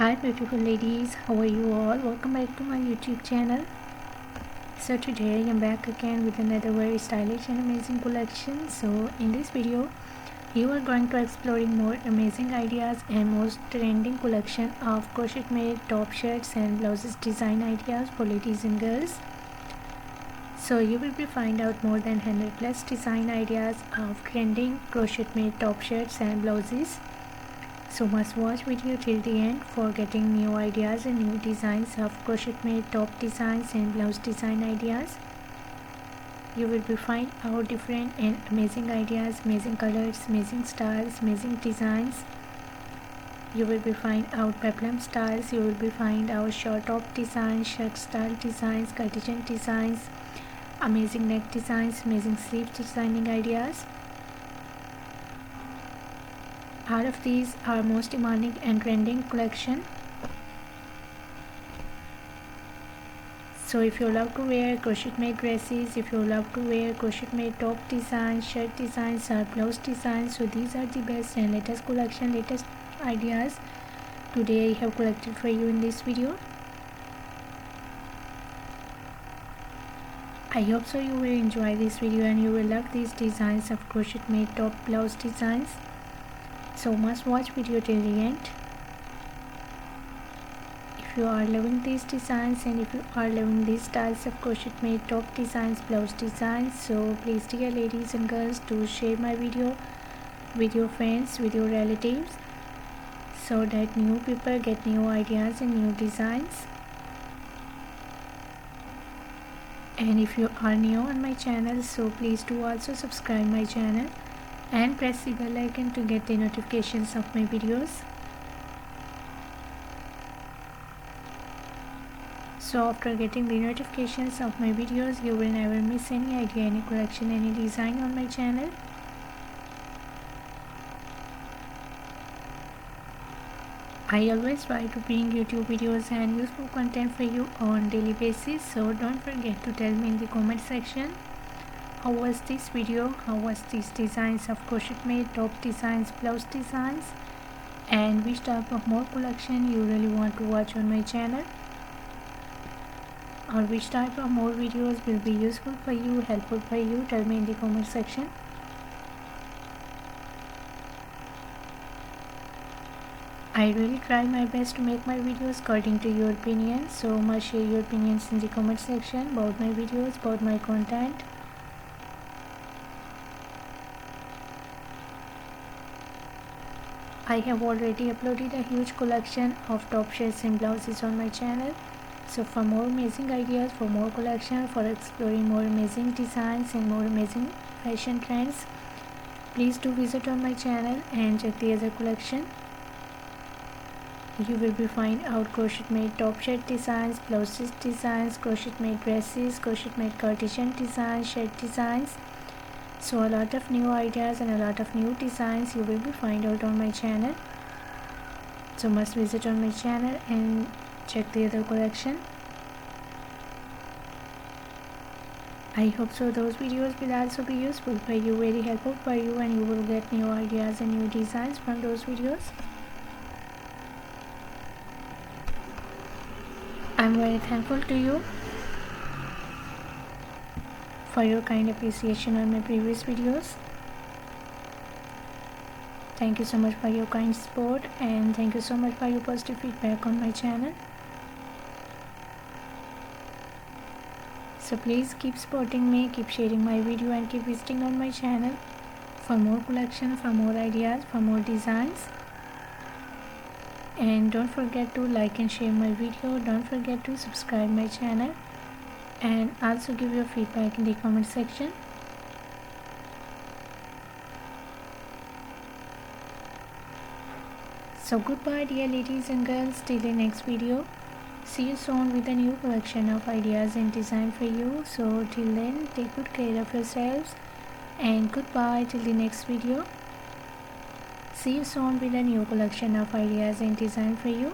Hi beautiful ladies, how are you all? Welcome back to my YouTube channel. So today I am back again with another very stylish and amazing collection. So in this video you are going to exploring more amazing ideas and most trending collection of crochet made top shirts and blouses design ideas for ladies and girls. So you will be find out more than 100 plus design ideas of trending crochet made top shirts and blouses. So must watch video till the end for getting new ideas and new designs of crochet made top designs and blouse design ideas. You will be find out different and amazing ideas, amazing colors, amazing styles, amazing designs. You will be find out peplum styles. You will be find out short top designs, shirt style designs, cardigan designs, amazing neck designs, amazing sleeve designing ideas. All of these are most demanding and trending collection. So if you love to wear crochet made dresses, if you love to wear crochet made top designs, shirt designs or blouse designs, so these are the best and latest collection, latest ideas today I have collected for you in this video. I hope so you will enjoy this video and you will love these designs of crochet made top blouse designs. So must watch video till the end. If you are loving these designs and if you are loving these styles of crochet made top designs, blouse designs, so please dear ladies and girls do share my video with your friends, with your relatives, so that new people get new ideas and new designs. And if you are new on my channel, so please do also subscribe my channel and press the bell icon to get the notifications of my videos. So after getting the notifications of my videos, you will never miss any idea, any collection, any design on my channel. I always try to bring YouTube videos and useful content for you on daily basis, so don't forget to tell me in the comment section how was this video, how was these designs of crochet made top designs, blouse designs, and which type of more collection you really want to watch on my channel, or which type of more videos will be useful for you, helpful for you. Tell me in the comment section. I really try my best to make my videos according to your opinion, so must share your opinions in the comment section about my videos, about my content. I have already uploaded a huge collection of top shirts and blouses on my channel. So for more amazing ideas, for more collection, for exploring more amazing designs and more amazing fashion trends, please do visit on my channel and check the other collection. You will be find out crochet made top shirt designs, blouses designs, crochet made dresses, crochet made cardigan designs, shirt designs. So a lot of new ideas and a lot of new designs you will be find out on my channel. So must visit on my channel and check the other collection. I hope so those videos will also be useful for you, very helpful for you, and you will get new ideas and new designs from those videos. I'm very thankful to you for your kind appreciation on my previous videos. Thank you so much for your kind support and thank you so much for your positive feedback on my channel. So please keep supporting me, keep sharing my video and keep visiting on my channel for more collection, for more ideas, for more designs. And don't forget to like and share my video. Don't forget to subscribe my channel and also give your feedback in the comment section. So goodbye dear ladies and girls, till the next video. See you soon with a new collection of ideas and design for you. So till then, take good care of yourselves and goodbye till the next video. See you soon with a new collection of ideas and design for you.